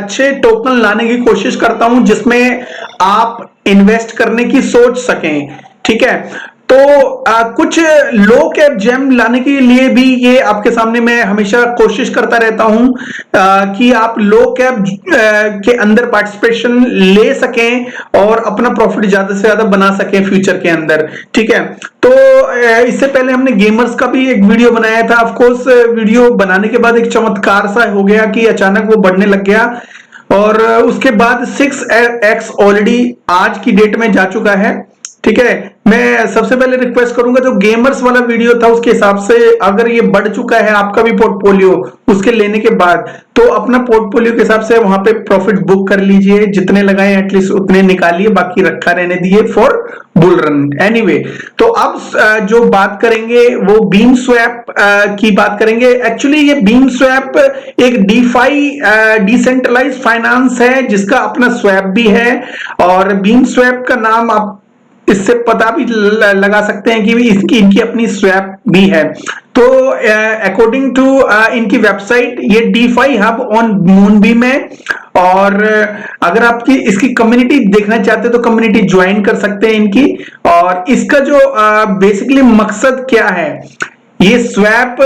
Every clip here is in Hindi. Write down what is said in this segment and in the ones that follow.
अच्छे टोकन लाने की कोशिश करता हूं जिसमें आप इन्वेस्ट करने की सोच सकें। ठीक है, तो कुछ लो कैप जेम लाने के लिए भी ये आपके सामने मैं हमेशा कोशिश करता रहता हूं कि आप लो कैप के अंदर पार्टिसिपेशन ले सकें और अपना प्रॉफिट ज्यादा से ज्यादा बना सकें फ्यूचर के अंदर। ठीक है, तो इससे पहले हमने गेमर्स का भी एक वीडियो बनाया था। ऑफ कोर्स वीडियो बनाने के बाद एक चमत्कार सा हो गया कि अचानक वो बढ़ने लग गया और उसके बाद 6x ऑलरेडी आज की डेट में जा चुका है। ठीक है, मैं सबसे पहले रिक्वेस्ट करूंगा जो गेमर्स वाला वीडियो था उसके हिसाब से अगर ये बढ़ चुका है आपका भी पोर्टफोलियो उसके लेने के बाद, तो अपना पोर्टफोलियो के हिसाब से वहां पे प्रॉफिट बुक कर लीजिए, जितने लगाए एटलीस्ट उतने निकालिए, बाकी रखा रहने दिए फॉर बुल रन। एनीवे, तो अब जो बात करेंगे वो बीम स्वैप की बात करेंगे। एक्चुअली ये बीम स्वैप एक डीफाई डिसेंट्रलाइज फाइनेंस है जिसका अपना स्वैप भी है और बीम स्वैप का नाम आप इससे पता भी लगा सकते हैं कि इनकी अपनी स्वैप भी है। तो अकॉर्डिंग टू इनकी वेबसाइट ये डीफाई हब ऑन मूनबीम है और अगर आपकी इसकी कम्युनिटी देखना चाहते हैं तो कम्युनिटी ज्वाइन कर सकते हैं इनकी। और इसका जो बेसिकली मकसद क्या है, ये स्वैप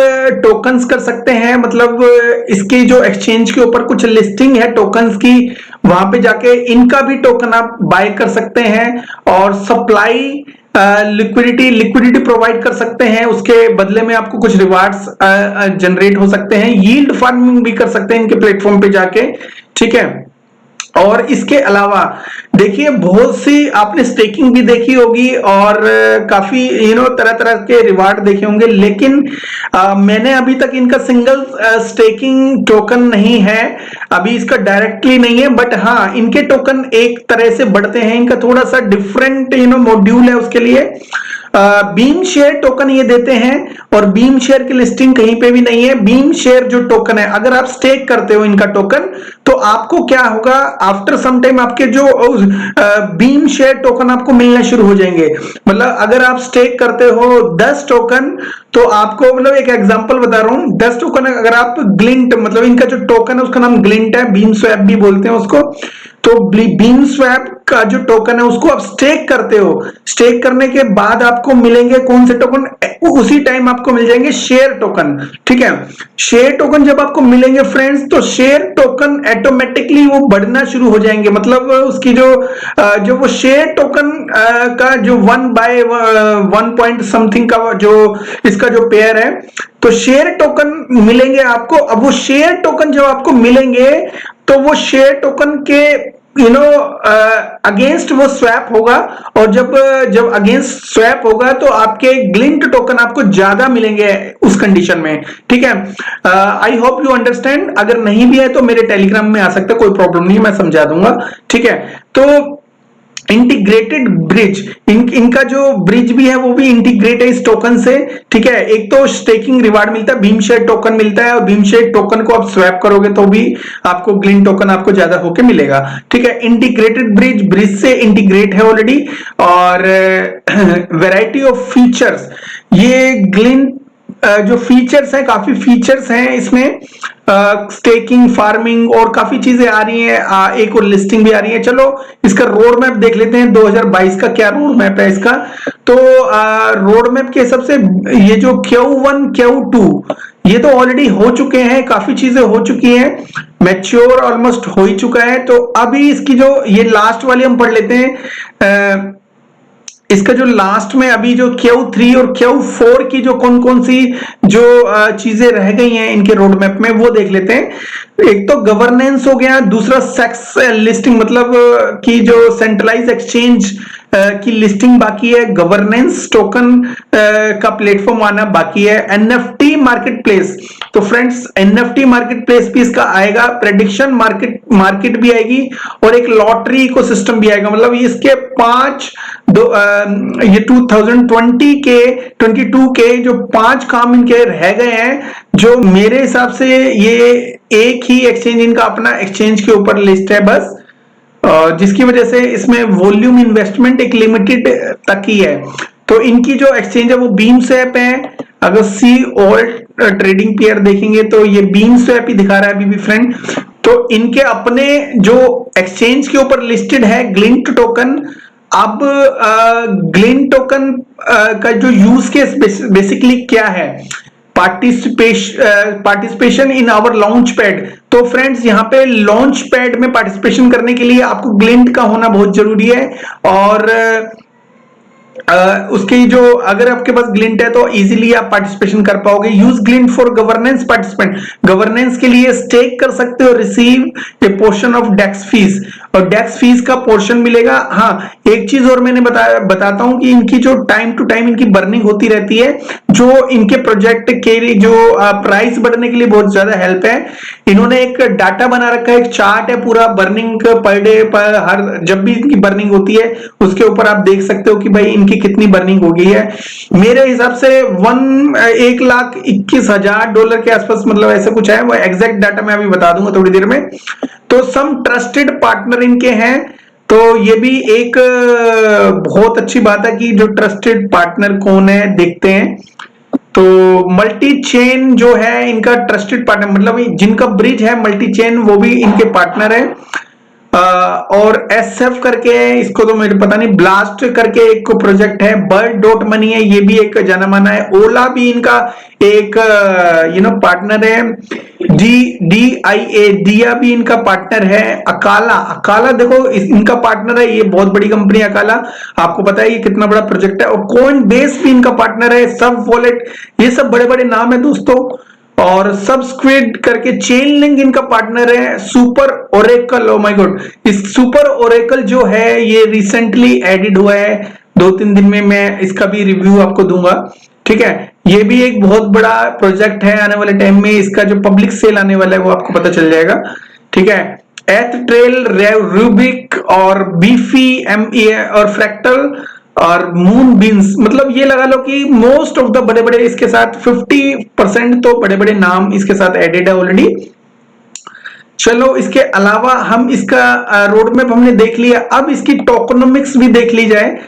टोकन्स कर सकते हैं, मतलब इसके जो एक्सचेंज के ऊपर कुछ लिस्टिंग है टोकन्स की, वहां पे जाके इनका भी टोकन आप बाय कर सकते हैं और सप्लाई लिक्विडिटी प्रोवाइड कर सकते हैं। उसके बदले में आपको कुछ रिवार्ड्स जनरेट हो सकते हैं। यील्ड फार्मिंग भी कर सकते हैं इनके प्लेटफॉर्म पे जाके। ठीक है, और इसके अलावा देखिए बहुत सी आपने स्टेकिंग भी देखी होगी और काफी तरह तरह के रिवार्ड देखे होंगे, लेकिन मैंने अभी तक इनका सिंगल स्टेकिंग टोकन नहीं है, अभी इसका डायरेक्टली नहीं है, बट हाँ इनके टोकन एक तरह से बढ़ते हैं। इनका थोड़ा सा डिफरेंट मॉड्यूल है उसके लिए। बीम शेयर टोकन ये देते हैं और बीम शेयर की लिस्टिंग कहीं पे भी नहीं है। बीम शेयर जो टोकन है, अगर आप स्टेक करते हो इनका टोकन तो आपको क्या होगा, आफ्टर सम टाइम आपके जो बीम शेयर टोकन आपको मिलना शुरू हो जाएंगे। मतलब अगर आप स्टेक करते हो 10 टोकन तो आपको, मतलब एक एग्जांपल बता रहा हूं, 10 टोकन अगर आप ग्लिंट, मतलब इनका जो टोकन है उसका नाम ग्लिंट है, बीम स्वैप भी बोलते हैं उसको। तो बीम स्वैप का जो टोकन है उसको आप स्टेक करते हो, स्टेक करने के बाद आपको मिलेंगे कौन से टोकन, उसी टाइम आपको मिल जाएंगे शेयर टोकन। ठीक है, शेयर टोकन जब आपको मिलेंगे फ्रेंड्स तो शेयर टोकन ऑटोमेटिकली वो बढ़ना शुरू हो जाएंगे। मतलब उसकी जो वो शेयर टोकन का जो 1 पॉइंट समथिंग का जो इसका जो पेयर है, तो शेयर टोकन मिलेंगे आपको। अब वो शेयर टोकन जब आपको मिलेंगे तो वो शेयर टोकन के अगेंस्ट वो स्वैप होगा और जब अगेंस्ट स्वैप होगा तो आपके ग्लिंट टोकन आपको ज्यादा मिलेंगे उस कंडीशन में। ठीक है, आई होप यू अंडरस्टैंड। अगर नहीं भी है तो मेरे टेलीग्राम में आ सकते हैं, कोई प्रॉब्लम नहीं, मैं समझा दूंगा। ठीक है, तो इंटीग्रेटेड ब्रिज, इनका जो ब्रिज भी है वो भी इंटीग्रेट है इस टोकन से। ठीक है, एक तो स्टेकिंग रिवार्ड मिलता है, भीम शेयर टोकन मिलता है और भीम शेयर टोकन को आप स्वैप करोगे तो भी आपको ग्लिन टोकन आपको ज्यादा होके मिलेगा। ठीक है, इंटीग्रेटेड ब्रिज से इंटीग्रेट है ऑलरेडी और वैरायटी ऑफ फीचर्स, ये ग्लिन जो फीचर्स हैं, काफी फीचर्स हैं इसमें, स्टेकिंग, फार्मिंग और काफी चीजें आ रही हैं, एक और लिस्टिंग भी आ रही है। चलो इसका रोड मैप देख लेते हैं 2022 का क्या रोड मैप है इसका। तो रोड मैप के हिसाब से ये जो Q1 Q2 ये तो ऑलरेडी हो चुके हैं, काफी चीजें हो चुकी हैं, मैच्योर ऑलमोस्ट हो ही चुका है। तो अभी इसकी जो ये लास्ट वाली हम पढ़ लेते हैं, इसका जो लास्ट में अभी जो Q3 और Q4 की जो कौन कौन सी जो चीजें रह गई हैं इनके रोड मैप में वो देख लेते हैं। एक तो गवर्नेंस हो गया, दूसरा सेक्स लिस्टिंग, मतलब कि जो सेंट्रलाइज एक्सचेंज की लिस्टिंग बाकी है, गवर्नेंस टोकन का प्लेटफॉर्म आना बाकी है, एनएफटी मार्केट प्लेस। तो फ्रेंड्स एनएफटी मार्केट प्लेस भी इसका आएगा, प्रेडिक्शन मार्केट भी आएगी और एक लॉटरी इकोसिस्टम भी आएगा। मतलब इसके 5 ये 2020 के 22 के जो 5 काम इनके रह गए हैं, जो मेरे हिसाब से ये एक ही एक्सचेंज इनका अपना एक्सचेंज के ऊपर लिस्ट है बस, जिसकी वजह से इसमें वॉल्यूम इन्वेस्टमेंट एक लिमिटेड तक ही है। तो इनकी जो एक्सचेंज है वो बीम स्वैप है। अगर सी ऑल ट्रेडिंग पेयर देखेंगे तो ये बीम स्वैप ही दिखा रहा है अभी भी फ्रेंड। तो इनके अपने जो एक्सचेंज के ऊपर लिस्टेड है ग्लिंट टोकन। अब ग्लिंट टोकन का जो यूज केस बेसिकली क्या है, participation in our launch pad. तो फ्रेंड्स यहाँ पे लॉन्च पैड में पार्टिसिपेशन करने के लिए आपको ग्लिंट का होना बहुत जरूरी है। और उसकी जो अगर आपके पास ग्लिंट है तो इजीली आप पार्टिसिपेशन कर पाओगे। Use Glint for governance participant, governance के लिए स्टेक कर सकते हो, receive a portion of DEX fees, और डेक्स फीस का पोर्शन मिलेगा। हाँ, एक चीज और मैंने बताता हूं कि इनकी जो टाइम टू टाइम इनकी बर्निंग होती रहती है, जो इनके प्रोजेक्ट के लिए जो प्राइस बढ़ने के लिए बहुत ज्यादा हेल्प है। इन्होंने एक डाटा बना रखा है, एक चार्ट है पूरा बर्निंग पर डे पर, हर जब भी इनकी बर्निंग होती है उसके ऊपर आप देख सकते हो कि भाई इनकी कितनी बर्निंग हो गई है। मेरे हिसाब से $1,21,000 के आसपास, मतलब ऐसा कुछ है, वो एग्जैक्ट डाटा मैं अभी बता दूंगा थोड़ी देर में। तो सम ट्रस्टेड पार्टनर इनके हैं, तो ये भी एक बहुत अच्छी बात है कि जो ट्रस्टेड पार्टनर कौन है देखते हैं। तो मल्टी चेन जो है इनका ट्रस्टेड पार्टनर, मतलब जिनका ब्रिज है मल्टी चेन वो भी इनके पार्टनर है। और SF करके इसको तो मुझे पता नहीं, ब्लास्ट करके एक प्रोजेक्ट है, बर्ड डॉट मनी है, ये भी एक जाना माना है। ओला भी इनका एक पार्टनर है। DIA दिया भी इनका पार्टनर है। अकाला देखो इनका पार्टनर है, ये बहुत बड़ी कंपनी है अकाला, आपको पता है ये कितना बड़ा प्रोजेक्ट है। और कॉइन बेस भी इनका पार्टनर है, सब वॉलेट, ये सब बड़े बड़े नाम है दोस्तों। और सबस्क्रिड करके चेन लिंक इनका पार्टनर है। Super Oracle, oh my God, इस सुपर ओरेकल जो है ये रिसेंटली एडिड हुआ है, 2-3 दिन में मैं इसका भी रिव्यू आपको दूंगा। ठीक है, ये भी एक बहुत बड़ा प्रोजेक्ट है, आने वाले टाइम में इसका जो पब्लिक सेल आने वाला है वो आपको पता चल जाएगा। ठीक है, एथ ट्रेल, रूबिक और बीफी ME और फ्रैक्टल और मून बीन्स, मतलब ये लगा लो कि मोस्ट ऑफ द बड़े बड़े इसके साथ 50% तो बड़े बड़े नाम इसके साथ एडेड है ऑलरेडी। चलो इसके अलावा हम इसका रोड मैप हमने देख लिया, अब इसकी टोकनोमिक्स भी देख ली जाए।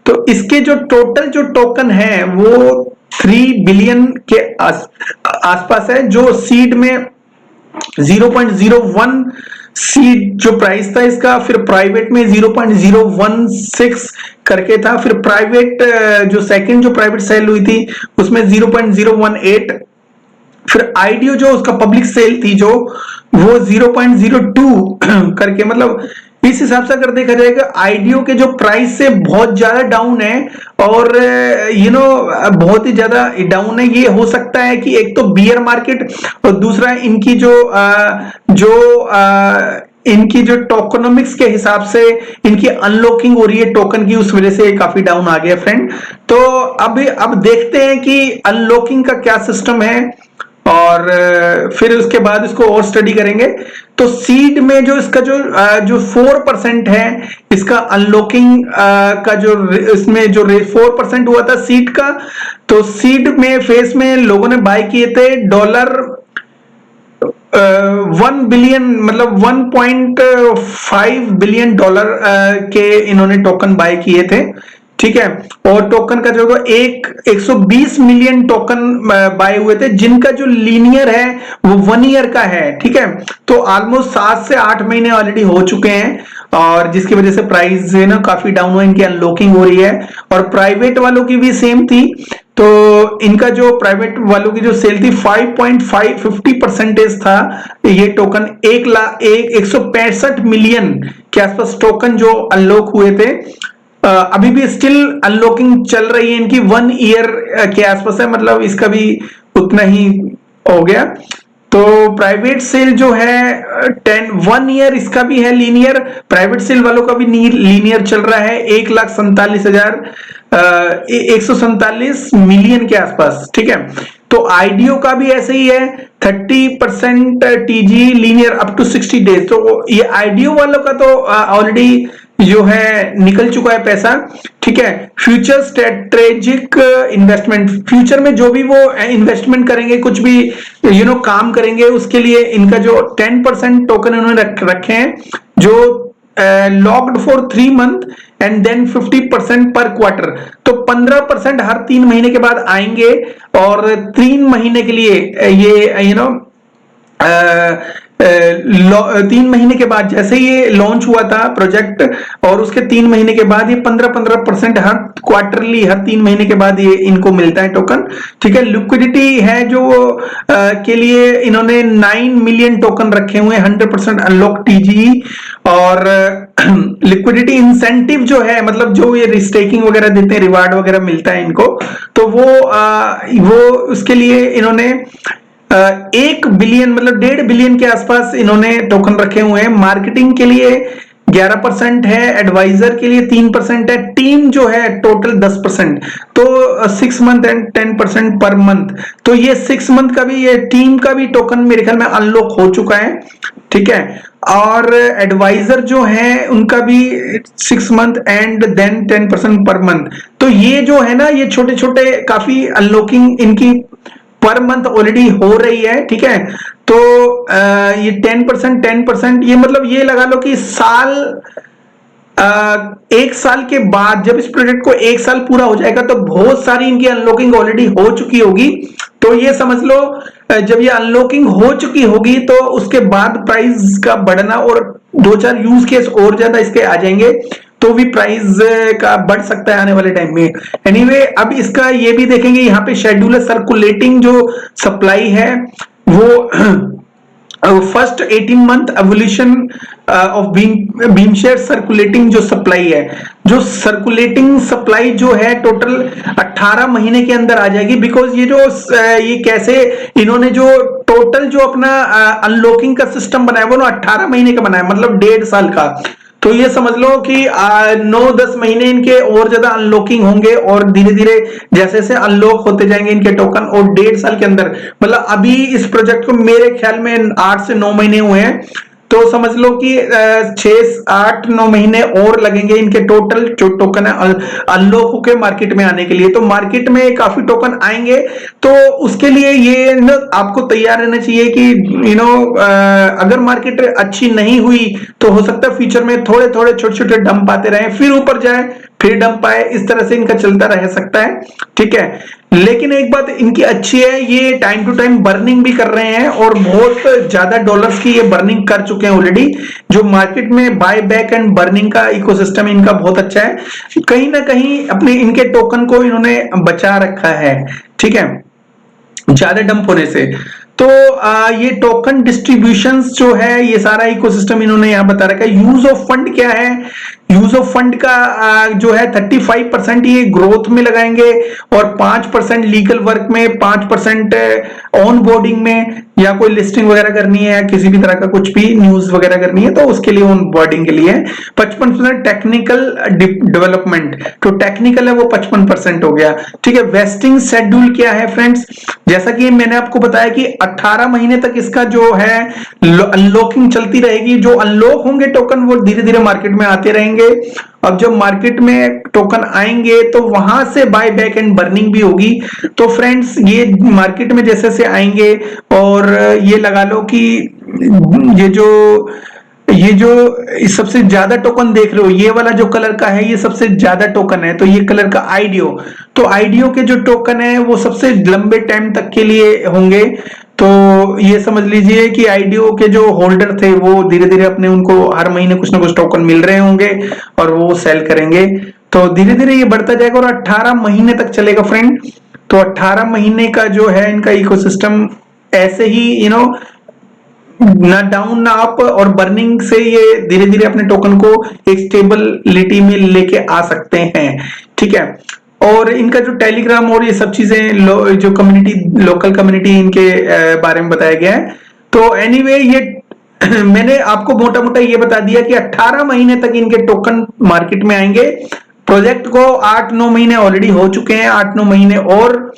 तो इसके जो टोटल जो टोकन है वो 3 बिलियन के आसपास है, जो सीड में 0.01 सीड जो प्राइस था इसका, फिर प्राइवेट में 0.016 करके था, फिर प्राइवेट जो सेकंड जो प्राइवेट सेल हुई थी उसमें 0.018, फिर आईडीओ जो उसका पब्लिक सेल थी जो वो 0.02 करके, मतलब इस हिसाब से अगर देखा जाएगा आईडीओ के जो प्राइस से बहुत ज्यादा डाउन है, और बहुत ही ज्यादा डाउन है। ये हो सकता है कि एक तो बियर मार्केट और दूसरा इनकी जो टोकनोमिक्स के हिसाब से इनकी अनलॉकिंग हो रही है टोकन की, उस वजह से काफी डाउन आ गया फ्रेंड। तो अब देखते हैं कि अनलॉकिंग का क्या सिस्टम है, और फिर उसके बाद इसको और स्टडी करेंगे। तो सीड में जो इसका जो 4% है इसका अनलॉकिंग का जो इसमें जो 4% हुआ था सीड का, तो सीड में फेस में लोगों ने बाय किए थे $1 बिलियन, मतलब $1.5 बिलियन के इन्होंने टोकन बाय किए थे। ठीक है, और टोकन का जो 120 मिलियन टोकन बाय हुए थे, जिनका जो लीनियर है वो 1 ईयर का है। ठीक है, तो ऑलमोस्ट 7 से 8 महीने ऑलरेडी हो चुके हैं, और जिसकी वजह से प्राइस है ना काफी डाउन हुआ, इनकी अनलॉकिंग हो रही है। और प्राइवेट वालों की भी सेम थी, तो इनका जो प्राइवेट वालों की जो सेल थी 5.50% था। ये टोकन 165 मिलियन के आसपास टोकन जो अनलॉक हुए थे। अभी भी स्टिल अनलॉकिंग चल रही है इनकी, 1 ईयर के आसपास है, मतलब इसका भी उतना ही हो गया। तो प्राइवेट सेल जो है 1 ईयर इसका भी है लीनियर, प्राइवेट सेल वालों का भी लीनियर चल रहा है 147 मिलियन के आसपास। ठीक है, तो आईडीओ का भी ऐसे ही है 30% TG linear up to 60 days. तो ये आईडीओ वालों का तो ऑलरेडी जो है निकल चुका है पैसा। ठीक है, फ्यूचर स्ट्रेटेजिक इन्वेस्टमेंट, फ्यूचर में जो भी वो इन्वेस्टमेंट करेंगे, कुछ भी काम करेंगे, उसके लिए इनका जो 10% टोकन उन्होंने रखे हैं, जो locked for 3 month and then 50% पर क्वार्टर। तो 15% हर 3 महीने के बाद आएंगे, और 3 महीने के लिए ये 3 महीने के बाद जैसे ये लॉन्च हुआ था प्रोजेक्ट, और उसके 3 महीने के बाद ये 15% हर क्वार्टरली, हर 3 महीने के बाद ये इनको मिलता है टोकन। ठीक है, लिक्विडिटी है जो के लिए इन्होंने 9 मिलियन टोकन रखे हुए हैं, 100% अनलॉक टीजी। और लिक्विडिटी इंसेंटिव जो है, मतलब जो ये रिस्टेकिंग वगैरह देते हैं, रिवार्ड वगैरह मिलता है इनको, तो वो उसके लिए इन्होंने 1 बिलियन मतलब 1.5 बिलियन के आसपास इन्होंने टोकन रखे हुए हैं। मार्केटिंग के लिए 11% है, एडवाइजर के लिए 3% है, टीम जो है टोटल 10%, तो 6 मंथ एंड 10% पर मंथ। तो ये 6 मंथ का भी, ये टीम का भी टोकन मेरे ख्याल में अनलॉक हो चुका है। ठीक है, और एडवाइजर जो है उनका भी 6 month and then 10% per month. तो ये जो है ना, ये छोटे छोटे काफी अनलॉकिंग इनकी पर मंथ ऑलरेडी हो रही है। ठीक है, तो ये 10%, ये मतलब ये लगा लो कि साल, 1 साल के बाद जब इस प्रोजेक्ट को 1 साल पूरा हो जाएगा तो बहुत सारी इनकी अनलॉकिंग ऑलरेडी हो चुकी होगी। तो ये समझ लो जब ये अनलॉकिंग हो चुकी होगी तो उसके बाद प्राइस का बढ़ना, और 2-4 यूज केस और ज्यादा इसके आ जाएंगे तो भी प्राइस का बढ़ सकता है आने वाले टाइम में। एनीवे, अब इसका ये भी देखेंगे, यहाँ पे शेड्यूल है सर्कुलेटिंग जो सप्लाई है वो first 18 month evolution of beam share circulating जो सप्लाई है, जो सर्कुलेटिंग सप्लाई जो है टोटल 18 महीने के अंदर आ जाएगी। बिकॉज ये कैसे इन्होंने जो टोटल जो अपना अनलॉकिंग का सिस्टम बनाया वो 18 महीने का बनाया, मतलब 1.5 साल का। तो ये समझ लो कि 9-10 महीने इनके और ज्यादा अनलॉकिंग होंगे, और धीरे धीरे जैसे जैसे अनलॉक होते जाएंगे इनके टोकन, और 1.5 साल के अंदर, मतलब अभी इस प्रोजेक्ट को मेरे ख्याल में 8 से 9 महीने हुए हैं, तो समझ लो कि 6-8-9 महीने और लगेंगे इनके टोटल जो टोकन है अनलॉक होकर मार्केट में आने के लिए। तो मार्केट में काफी टोकन आएंगे, तो उसके लिए ये आपको तैयार रहना चाहिए कि अगर मार्केट अच्छी नहीं हुई तो हो सकता है फ्यूचर में थोड़े थोड़े छोटे छोटे डंप आते रहे, फिर ऊपर जाए, फिर डंप आए, इस तरह से इनका चलता रह सकता है। ठीक है, लेकिन एक बात इनकी अच्छी है, ये टाइम टू टाइम बर्निंग भी कर रहे हैं, और बहुत ज्यादा डॉलर्स की ये बर्निंग कर चुके हैं ऑलरेडी। जो मार्केट में बाय बैक एंड बर्निंग का इकोसिस्टम इनका बहुत अच्छा है, कहीं ना कहीं अपने इनके टोकन को इन्होंने बचा रखा है। ठीक है, ज्यादा डंप होने से। तो ये टोकन डिस्ट्रीब्यूशंस जो है, ये सारा इकोसिस्टम इन्होंने यहां बता रखा है। यूज ऑफ फंड क्या है, यूज ऑफ फंड का जो है 35% ये ग्रोथ में लगाएंगे, और 5% लीगल वर्क में, 5% ऑन बोर्डिंग में, या कोई लिस्टिंग वगैरह करनी है, या किसी भी तरह का कुछ भी न्यूज वगैरह करनी है तो उसके लिए ऑन बोर्डिंग के लिए। 55% टेक्निकल डेवलपमेंट, तो टेक्निकल है वो 55% हो गया। ठीक है, वेस्टिंग शेड्यूल क्या है फ्रेंड्स, जैसा कि मैंने आपको बताया कि 18 महीने तक इसका जो है अनलॉकिंग चलती रहेगी। जो अनलॉक होंगे टोकन वो धीरे धीरे मार्केट में आते रहेंगे। अब जब मार्केट में टोकन आएंगे तो वहां से बाय बैक एंड बर्निंग भी होगी। तो फ्रेंड्स, ये मार्केट में जैसे से आएंगे, और ये लगा लो कि ये जो सबसे ज्यादा टोकन देख रहे हो, ये वाला जो कलर का है ये सबसे ज्यादा टोकन है, तो ये कलर का आईडीओ, तो आईडीओ के जो टोकन है वो सबसे लंबे टाइम तक के लिए होंगे। तो ये समझ लीजिए कि आईडीओ के जो होल्डर थे वो धीरे धीरे अपने, उनको हर महीने कुछ ना कुछ टोकन मिल रहे होंगे और वो सेल करेंगे, तो धीरे धीरे ये बढ़ता जाएगा और 18 महीने तक चलेगा फ्रेंड। तो 18 महीने का जो है इनका इकोसिस्टम ऐसे ही ना डाउन ना अप, और बर्निंग से ये धीरे धीरे अपने टोकन को एक स्टेबिलिटी में लेके आ सकते हैं। ठीक है, और इनका जो टेलीग्राम और ये सब चीजें जो कम्युनिटी, लोकल कम्युनिटी इनके बारे में बताया गया है। तो एनीवे, ये मैंने आपको मोटा मोटा ये बता दिया कि 18 महीने तक इनके टोकन मार्केट में आएंगे। प्रोजेक्ट को 8-9 महीने ऑलरेडी हो चुके हैं, 8-9 महीने और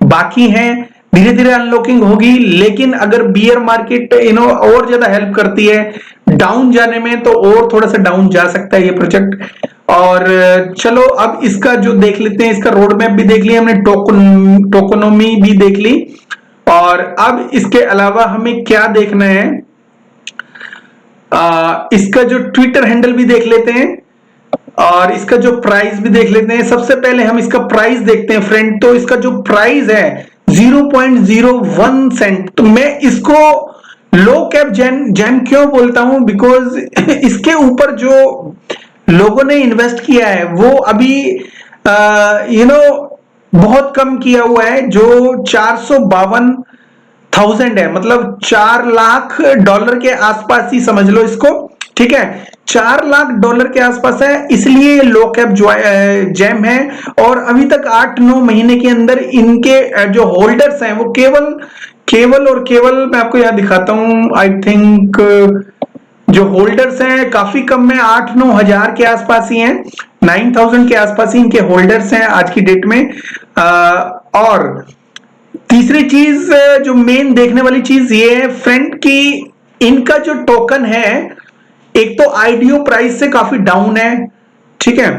बाकी हैं, धीरे धीरे अनलॉकिंग होगी। लेकिन अगर बियर मार्केट और ज्यादा हेल्प करती है डाउन जाने में, तो और थोड़ा सा डाउन जा सकता है ये प्रोजेक्ट। और चलो अब इसका जो देख लेते हैं, इसका रोड मैप भी देख लिया हमने, टोकनोमी भी देख ली, और अब इसके अलावा हमें क्या देखना है, इसका जो ट्विटर हैंडल भी देख लेते हैं, और इसका जो प्राइस भी देख लेते हैं। सबसे पहले हम इसका प्राइस देखते हैं फ्रेंड। तो इसका जो प्राइस है 0.01 सेंट, तो मैं इसको लो कैप जेम क्यों बोलता हूं, बिकॉज इसके ऊपर जो लोगों ने इन्वेस्ट किया है वो अभी बहुत कम किया हुआ है, जो 452,000 है, मतलब $4 लाख के आसपास ही समझ लो इसको। ठीक है, $4 लाख के आसपास है, इसलिए लो कैप जेम है। और अभी तक 8-9 महीने के अंदर इनके जो होल्डर्स हैं वो केवल केवल और केवल, मैं आपको यहां दिखाता हूं, आई थिंक जो होल्डर्स हैं काफी कम में 8-9 हजार के आसपास ही हैं, 9,000 के आसपास ही इनके होल्डर्स हैं आज की डेट में। और तीसरी चीज, जो मेन देखने वाली चीज ये है फ्रेंड की इनका जो टोकन है, एक तो आईडीओ प्राइस से काफी डाउन है। ठीक है,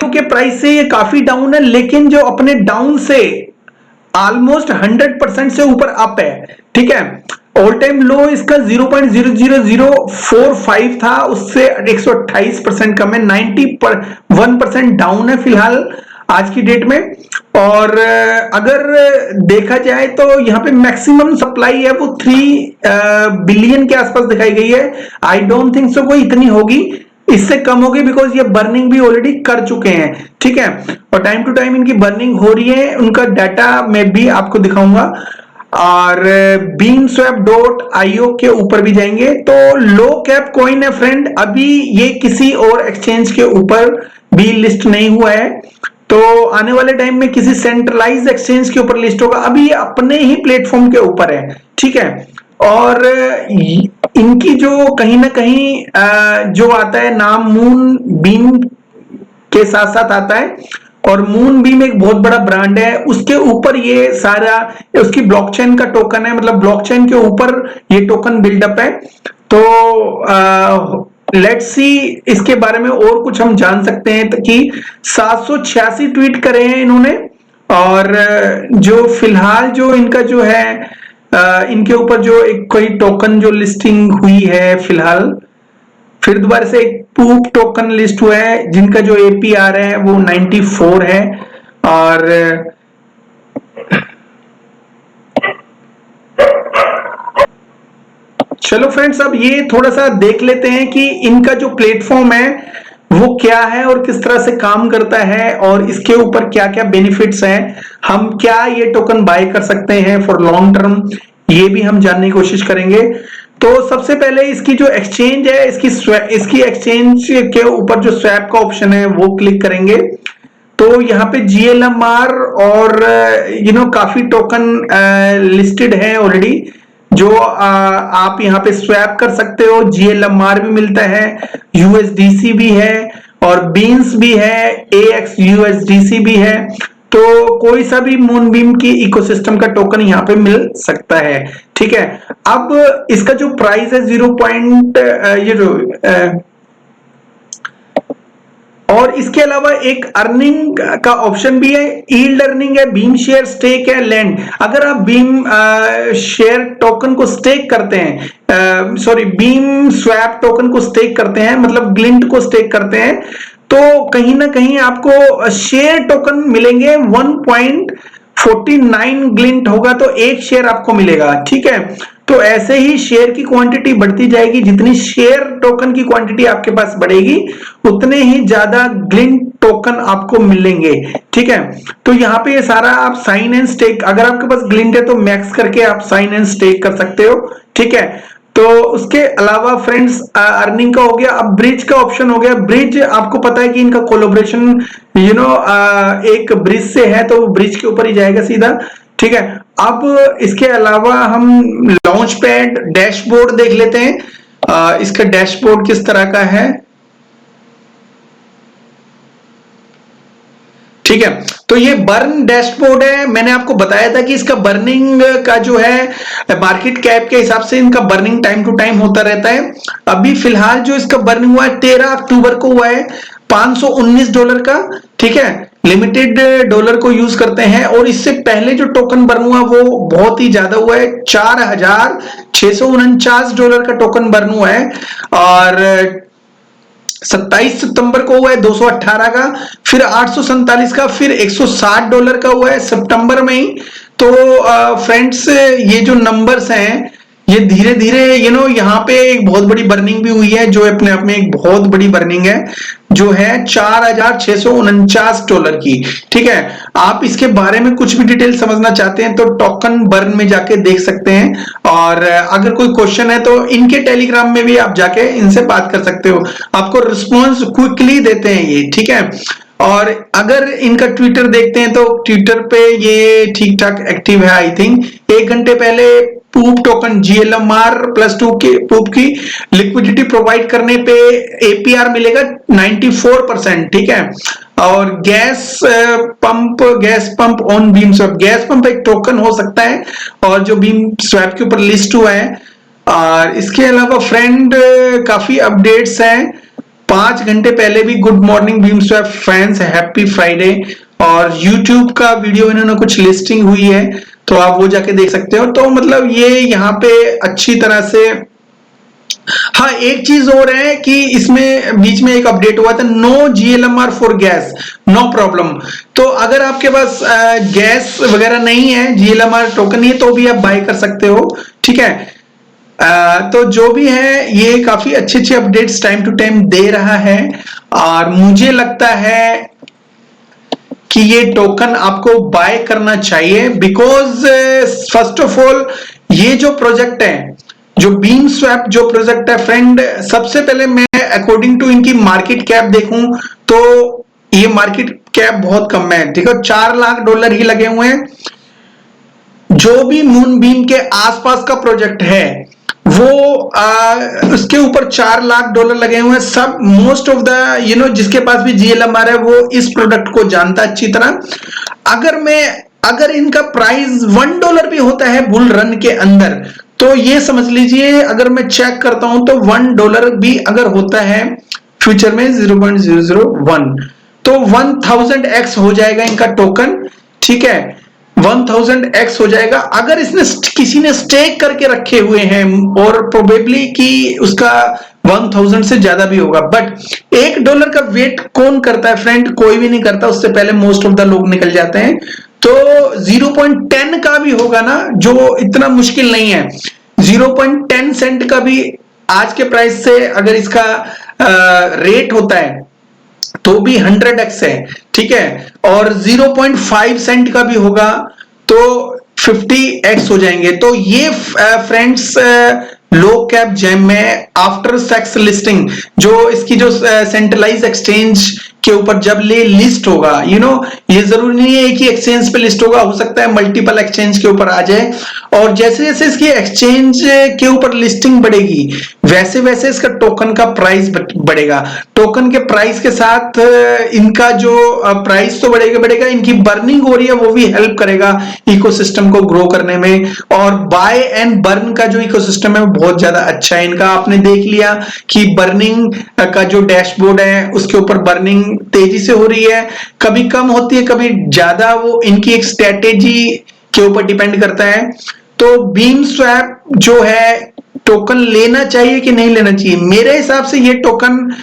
तो के प्राइस से ये काफी डाउन है, लेकिन जो अपने डाउन से ऑलमोस्ट 100% से ऊपर अप है। ठीक है, ऑल टाइम लो इसका 0.00045 था, उससे 128% कम है, 91% डाउन है फिलहाल आज की डेट में। और अगर देखा जाए तो यहाँ पे मैक्सिमम सप्लाई है वो 3 बिलियन के आसपास दिखाई गई है। आई डोंट थिंक सो कोई इतनी होगी, इससे कम होगी, बिकॉज ये बर्निंग भी ऑलरेडी कर चुके हैं। ठीक है, और टाइम टू टाइम इनकी बर्निंग हो रही है, उनका डाटा मैं भी आपको दिखाऊंगा। और beamswap.io के ऊपर भी जाएंगे तो लो कैप कॉइन है फ्रेंड, अभी ये किसी और एक्सचेंज के ऊपर भी लिस्ट नहीं हुआ है, तो आने वाले टाइम में किसी सेंट्रलाइज एक्सचेंज के ऊपर लिस्ट होगा। अभी ये अपने ही प्लेटफॉर्म के ऊपर है। ठीक है, और इनकी जो कहीं ना कहीं जो आता है नाम मून बीम के साथ साथ आता है, और मून बीम एक बहुत बड़ा ब्रांड है, उसके ऊपर ये सारा उसकी ब्लॉकचेन का टोकन है, मतलब ब्लॉकचेन के ऊपर ये टोकन बिल्डअप है। तो लेट्स सी इसके बारे में और कुछ हम जान सकते हैं, तो कि 786 ट्वीट करे हैं इन्होंने, और जो फिलहाल जो इनका जो है इनके ऊपर जो एक कोई टोकन जो लिस्टिंग हुई है फिलहाल, फिर दोबारा से एक पूप टोकन लिस्ट हुआ है जिनका जो एपीआर है वो 94 है। और चलो फ्रेंड्स, अब ये थोड़ा सा देख लेते हैं कि इनका जो प्लेटफॉर्म है वो क्या है और किस तरह से काम करता है, और इसके ऊपर क्या क्या बेनिफिट्स हैं, हम क्या ये टोकन बाय कर सकते हैं फॉर लॉन्ग टर्म, ये भी हम जानने की कोशिश करेंगे। तो सबसे पहले इसकी जो एक्सचेंज है, इसकी एक्सचेंज के ऊपर जो स्वैप का ऑप्शन है वो क्लिक करेंगे, तो यहाँ पे GLMR और काफी टोकन लिस्टेड है ऑलरेडी, जो आप यहाँ पे स्वैप कर सकते हो। GLMR भी मिलता है, USDC भी है, और बीन्स भी है, AXUSDC भी है, तो कोई सा भी मूनबीम की इकोसिस्टम का टोकन यहाँ पे मिल सकता है। ठीक है, अब इसका जो प्राइस है 0. और इसके अलावा एक अर्निंग का ऑप्शन भी है, यील्ड अर्निंग है, बीम शेयर, स्टेक है, लैंड। अगर आप बीम शेयर टोकन को स्टेक करते हैं, सॉरी बीम स्वैप टोकन को स्टेक करते हैं, मतलब ग्लिंट को स्टेक करते हैं, तो कहीं ना कहीं आपको शेयर टोकन मिलेंगे। 1.49 ग्लिंट होगा तो एक शेयर आपको मिलेगा। ठीक है, तो ऐसे ही शेयर की क्वांटिटी बढ़ती जाएगी, जितनी शेयर टोकन की क्वांटिटी आपके पास बढ़ेगी उतने ही ज्यादा ग्लिंट टोकन आपको मिलेंगे। ठीक है, तो यहाँ पे ये सारा आप साइन एंड स्टेक, अगर आपके पास ग्लिंट है तो मैक्स करके आप साइन एंड स्टेक कर सकते हो। ठीक है, तो उसके अलावा फ्रेंड्स अर्निंग का हो गया। अब ब्रिज का ऑप्शन हो गया। ब्रिज आपको पता है कि इनका कोलैबोरेशन एक ब्रिज से है, तो ब्रिज के ऊपर ही जाएगा सीधा। ठीक है, अब इसके अलावा हम लॉन्च पैड डैशबोर्ड देख लेते हैं। इसका डैशबोर्ड किस तरह का है। ठीक है, तो ये बर्न डैशबोर्ड है। मैंने आपको बताया था कि इसका बर्निंग का जो है मार्केट कैप के हिसाब से इनका बर्निंग टाइम टू टाइम होता रहता है। अभी फिलहाल जो इसका बर्निंग हुआ है 13 अक्टूबर को हुआ है, $519 का। ठीक है, लिमिटेड डॉलर को यूज करते हैं, और इससे पहले जो टोकन बर्न हुआ वो बहुत ही ज्यादा हुआ है, $4,649 का टोकन बर्न हुआ है। और 27 सितंबर को हुआ है 218 का, फिर 847 का, फिर $160 का हुआ है सितंबर में ही। तो फ्रेंड्स, ये जो नंबर्स हैं ये धीरे धीरे यहाँ पे एक बहुत बड़ी बर्निंग भी हुई है, जो अपने आप में एक बहुत बड़ी बर्निंग है, जो है $4,649 की। ठीक है, आप इसके बारे में कुछ भी डिटेल समझना चाहते हैं तो टोकन बर्न में जाके देख सकते हैं, और अगर कोई क्वेश्चन है तो इनके टेलीग्राम में भी आप जाके इनसे बात कर सकते हो, आपको रिस्पॉन्स क्विकली देते हैं ये। ठीक है, और अगर इनका ट्विटर देखते हैं तो ट्विटर पे ये ठीक ठाक एक्टिव है। आई थिंक 1 घंटे पहले पूप टोकन GLMR+2 के पूप की लिक्विडिटी प्रोवाइड करने पे APR मिलेगा 94%। ठीक है, और gas pump on beam swap, gas pump एक टोकन हो सकता है और जो बीम स्वैप के ऊपर लिस्ट हुआ है। और इसके अलावा फ्रेंड काफी अपडेट्स हैं। 5 घंटे पहले भी good morning beam swap fans, happy Friday, और YouTube का वीडियो इन्होंने कुछ लिस्टिंग हुई है तो आप वो जाके देख सकते हो। तो मतलब ये यहाँ पे अच्छी तरह से। हाँ, एक चीज और है कि इसमें बीच में एक अपडेट हुआ था, no GLMR for gas, no problem. तो अगर आपके पास गैस वगैरह नहीं है, GLMR टोकन नहीं है, तो भी आप बाय कर सकते हो। ठीक है, तो जो भी है ये काफी अच्छे अच्छे अपडेट्स टाइम टू टाइम दे रहा है, और मुझे लगता है कि ये टोकन आपको बाय करना चाहिए, बिकॉज फर्स्ट ऑफ ऑल ये जो प्रोजेक्ट है, जो बीम स्वैप जो प्रोजेक्ट है फ्रेंड, सबसे पहले मैं अकॉर्डिंग टू इनकी मार्केट कैप देखूं तो ये मार्केट कैप बहुत कम है। ठीक है, $4 लाख ही लगे हुए हैं। जो भी मून बीम के आसपास का प्रोजेक्ट है वो उसके ऊपर $4 लाख लगे हुए हैं। सब मोस्ट ऑफ द जिसके पास भी GLMR है वो इस प्रोडक्ट को जानता है अच्छी तरह। अगर इनका प्राइस $1 भी होता है बुल रन के अंदर, तो ये समझ लीजिए, अगर मैं चेक करता हूं तो $1 भी अगर होता है फ्यूचर में 0.001, तो 1000x हो जाएगा इनका टोकन। ठीक है, 1000x हो जाएगा अगर इसने किसी ने स्टेक करके रखे हुए हैं, और प्रोबेबली कि उसका 1000 से ज्यादा भी होगा। बट $1 का वेट कौन करता है फ्रेंड? कोई भी नहीं करता, उससे पहले मोस्ट ऑफ द लोग निकल जाते हैं। तो 0.10 का भी होगा ना, जो इतना मुश्किल नहीं है। 0.10 सेंट का भी आज के प्राइस से अगर इसका रेट होता है तो भी 100x है। ठीक है, और 0.5 सेंट का भी होगा तो 50x हो जाएंगे। तो ये फ्रेंड्स लो कैप जेम में आफ्टर सेक्स लिस्टिंग, जो इसकी जो सेंट्रलाइज एक्सचेंज के ऊपर जब ले लिस्ट होगा, ये जरूरी नहीं है एक ही एक्सचेंज पे लिस्ट होगा, हो सकता है मल्टीपल एक्सचेंज के ऊपर आ जाए। और जैसे जैसे इसकी एक्सचेंज के ऊपर लिस्टिंग बढ़ेगी वैसे वैसे इसका टोकन का प्राइस बढ़ेगा। टोकन के प्राइस के साथ इनका जो प्राइस तो बढ़ेगा, इनकी बर्निंग हो रही है वो भी हेल्प करेगा इकोसिस्टम को ग्रो करने में। और बाय एंड बर्न का जो इकोसिस्टम है वो बहुत ज्यादा अच्छा है इनका। आपने देख लिया कि बर्निंग का जो डैशबोर्ड है उसके ऊपर बर्निंग तेजी से हो रही है, कभी कम होती है कभी ज्यादा, वो इनकी एक स्ट्रेटेजी के ऊपर डिपेंड करता है। तो बीम स्वैप जो है टोकन लेना चाहिए कि नहीं लेना चाहिए? मेरे हिसाब से ये टोकन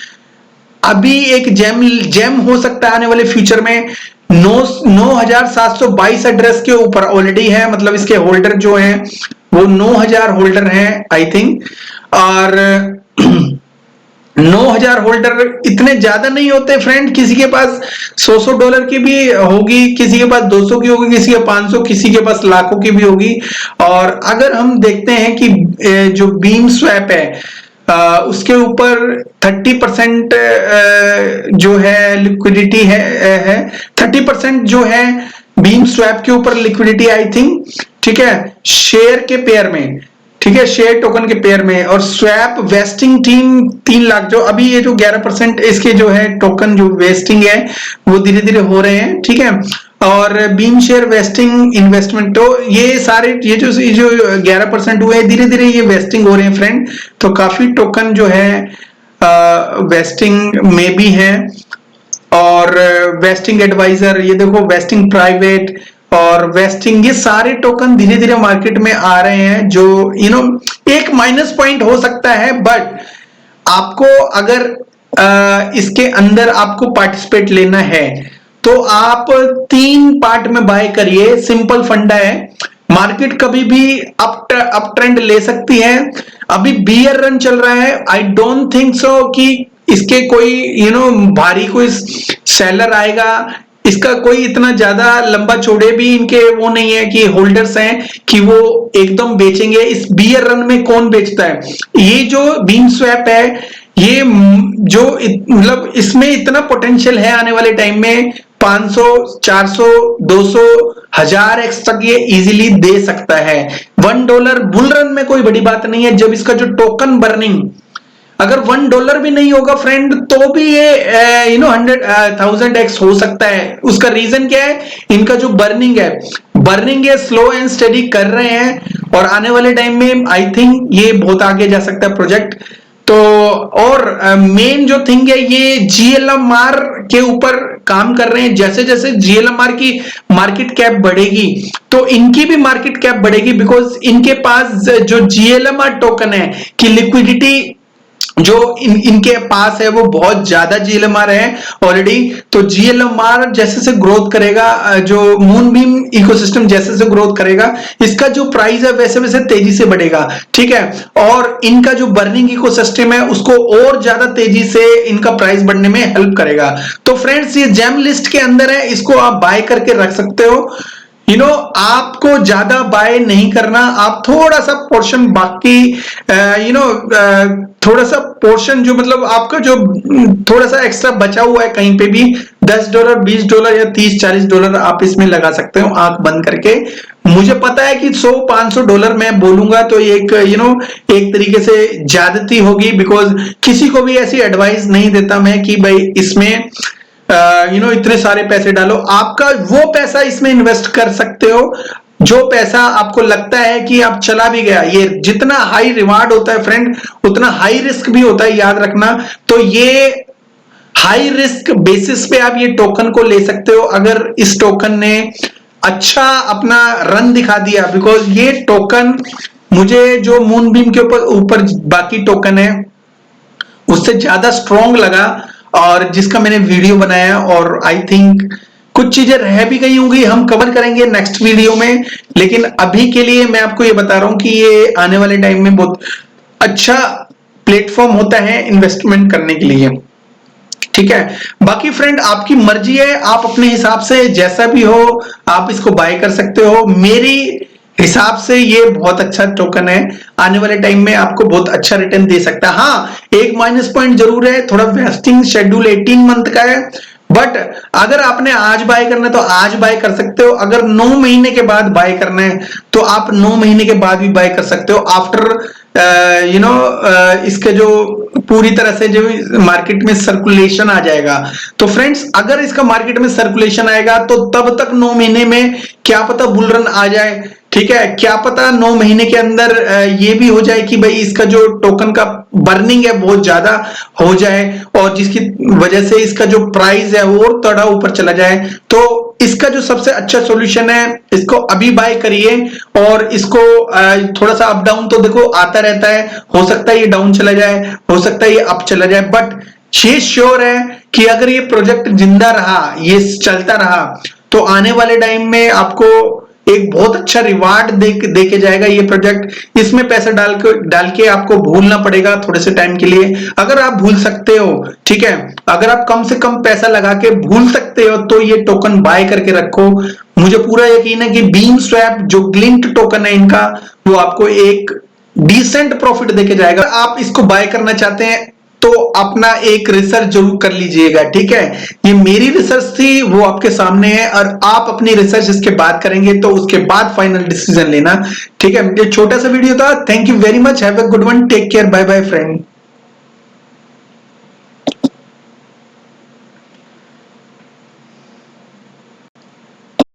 अभी एक जेम हो सकता है आने वाले फ्यूचर में। 9722 एड्रेस के ऊपर ऑलरेडी है, मतलब इसके होल्डर जो हैं वो 9000 होल्डर हैं आई थिंक। और 9000 होल्डर इतने ज्यादा नहीं होते फ्रेंड, किसी के पास $100 की भी होगी, किसी के पास 200 की होगी, किसी के 500, किसी के पास लाखों की भी होगी। और अगर हम देखते हैं कि जो बीम स्वैप है उसके ऊपर 30% जो है लिक्विडिटी है 30% जो है बीम स्वैप के ऊपर लिक्विडिटी आई थिंक। ठीक है, शेयर के पेयर में, ठीक है, शेयर टोकन के पेयर में। और स्वैप वेस्टिंग टीम 3 लाख, जो अभी ये जो 11% इसके जो है टोकन जो वेस्टिंग है वो धीरे धीरे हो रहे हैं। ठीक है, और बीम शेयर वेस्टिंग इन्वेस्टमेंट, तो ये सारे ये जो 11% हुए धीरे धीरे ये वेस्टिंग हो रहे हैं फ्रेंड। तो काफी टोकन जो है वेस्टिंग में भी है। और वेस्टिंग एडवाइजर, ये देखो वेस्टिंग प्राइवेट और वेस्टिंग, ये सारे टोकन धीरे धीरे मार्केट में आ रहे हैं। जो एक माइनस पॉइंट हो सकता है, बट आपको अगर इसके अंदर आपको पार्टिसिपेट लेना है तो आप 3 पार्ट में बाय करिए। सिंपल फंडा है, मार्केट कभी भी अप ट्रेंड ले सकती है। अभी बियर रन चल रहा है, आई डोंट थिंक सो कि इसके कोई भारी कोई सेलर आएगा। इसका कोई इतना ज्यादा लंबा चौड़े भी इनके वो नहीं है कि होल्डर्स हैं कि वो एकदम बेचेंगे। इस बियर रन में कौन बेचता है? ये जो बीम स्वैप है, ये जो मतलब इसमें इतना पोटेंशियल है आने वाले टाइम में 500, 400, 200, 1000x तक ये इजीली दे सकता है। $1 बुल रन में कोई बड़ी बात नहीं है। जब इसका जो टोकन बर्निंग अगर $1 भी नहीं होगा फ्रेंड, तो भी ये 1000x हो सकता है। उसका रीजन क्या है? इनका जो बर्निंग है स्लो एंड स्टडी कर रहे हैं, और आने वाले टाइम में आई थिंक ये बहुत आगे जा सकता है प्रोजेक्ट। तो और मेन जो थिंग है, ये GLMR के ऊपर काम कर रहे हैं। जैसे जैसे GLMR की मार्केट कैप बढ़ेगी तो इनकी भी मार्केट कैप बढ़ेगी, बिकॉज इनके पास जो GLMR टोकन है कि लिक्विडिटी जो इनके पास है वो बहुत ज्यादा GLMR है ऑलरेडी। तो GLMR जैसे से ग्रोथ करेगा, जो मूनबीम इकोसिस्टम जैसे से ग्रोथ करेगा, इसका जो प्राइस है वैसे वैसे तेजी से बढ़ेगा, ठीक है। और इनका जो बर्निंग इकोसिस्टम है उसको और ज्यादा तेजी से इनका प्राइस बढ़ने में हेल्प करेगा। तो फ्रेंड्स, ये जेम लिस्ट के अंदर है, इसको आप बाय करके रख सकते हो। आपको ज्यादा बाय नहीं करना, आप थोड़ा सा पोर्शन बाकी थोड़ा सा पोर्शन जो मतलब आपका जो थोड़ा सा एक्स्ट्रा बचा हुआ है कहीं पे भी $10, $20 या $30-40 आप इसमें लगा सकते हो आंख बंद करके। मुझे पता है कि $100-500 मैं बोलूंगा तो एक एक तरीके से ज्यादती होगी, बिकॉज किसी को भी ऐसी एडवाइस नहीं देता मैं कि भाई इसमें इतने सारे पैसे डालो। आपका वो पैसा इसमें इन्वेस्ट कर सकते हो जो पैसा आपको लगता है कि आप चला भी गया। ये जितना हाई रिवार्ड होता है फ्रेंड, उतना हाई रिस्क भी होता है, याद रखना। तो ये हाई रिस्क बेसिस पे आप ये टोकन को ले सकते हो अगर इस टोकन ने अच्छा अपना रन दिखा दिया। बिकॉज ये टोकन मुझे जो मूनबीम के ऊपर बाकी टोकन है उससे ज्यादा स्ट्रॉन्ग लगा, और जिसका मैंने वीडियो बनाया, और आई थिंक कुछ चीजें रह भी गई होंगी, हम कवर करेंगे नेक्स्ट वीडियो में। लेकिन अभी के लिए मैं आपको ये बता रहा हूं कि ये आने वाले टाइम में बहुत अच्छा प्लेटफॉर्म होता है इन्वेस्टमेंट करने के लिए, ठीक है। बाकी फ्रेंड आपकी मर्जी है, आप अपने हिसाब से जैसा भी हो आप इसको बाय कर सकते हो। मेरी हिसाब से ये बहुत अच्छा टोकन है, आने वाले टाइम में आपको बहुत अच्छा रिटर्न दे सकता है। हाँ, एक माइनस पॉइंट जरूर है, थोड़ा वेस्टिंग शेड्यूल 18 मंथ का है, बट अगर आपने आज बाय करना है तो आज बाय कर सकते हो। अगर 9 महीने के बाद बाय करना है तो आप 9 महीने के बाद भी बाय कर सकते हो, आफ्टर इसके जो पूरी तरह से जो मार्केट में सर्कुलेशन आ जाएगा। तो फ्रेंड्स, अगर इसका मार्केट में सर्कुलेशन आएगा तो तब तक 9 महीने में क्या पता बुल रन आ जाए, ठीक है। क्या पता 9 महीने के अंदर ये भी हो जाए कि भाई इसका जो टोकन का बर्निंग है बहुत ज्यादा हो जाए, और जिसकी वजह से इसका जो प्राइस है वो थोड़ा ऊपर चला जाए। तो इसका जो सबसे अच्छा सॉल्यूशन है, इसको अभी बाय करिए, और इसको थोड़ा सा अप डाउन तो देखो आता रहता है, हो सकता है ये डाउन चला जाए, हो सकता है ये अप चला जाए, बट ये श्योर है कि अगर ये प्रोजेक्ट जिंदा रहा, ये चलता रहा, तो आने वाले टाइम में आपको एक बहुत अच्छा रिवार्ड दे के जाएगा ये प्रोजेक्ट। इसमें पैसा डाल के आपको भूलना पड़ेगा थोड़े से टाइम के लिए, अगर आप भूल सकते हो, ठीक है। अगर आप कम से कम पैसा लगा के भूल सकते हो तो ये टोकन बाय करके रखो। मुझे पूरा यकीन है कि बीम स्वैप जो ग्लिंट टोकन है इनका, वो आपको एक डिसेंट प्रॉफिट देके जाएगा। आप इसको बाय करना चाहते हैं तो अपना एक रिसर्च जरूर कर लीजिएगा, ठीक है। ये मेरी रिसर्च थी, वो आपके सामने है, और आप अपनी रिसर्च इसके बाद करेंगे तो उसके बाद फाइनल डिसीजन लेना, ठीक है। ये छोटा सा वीडियो था। Thank you very much, have a good one, take care, bye bye friend.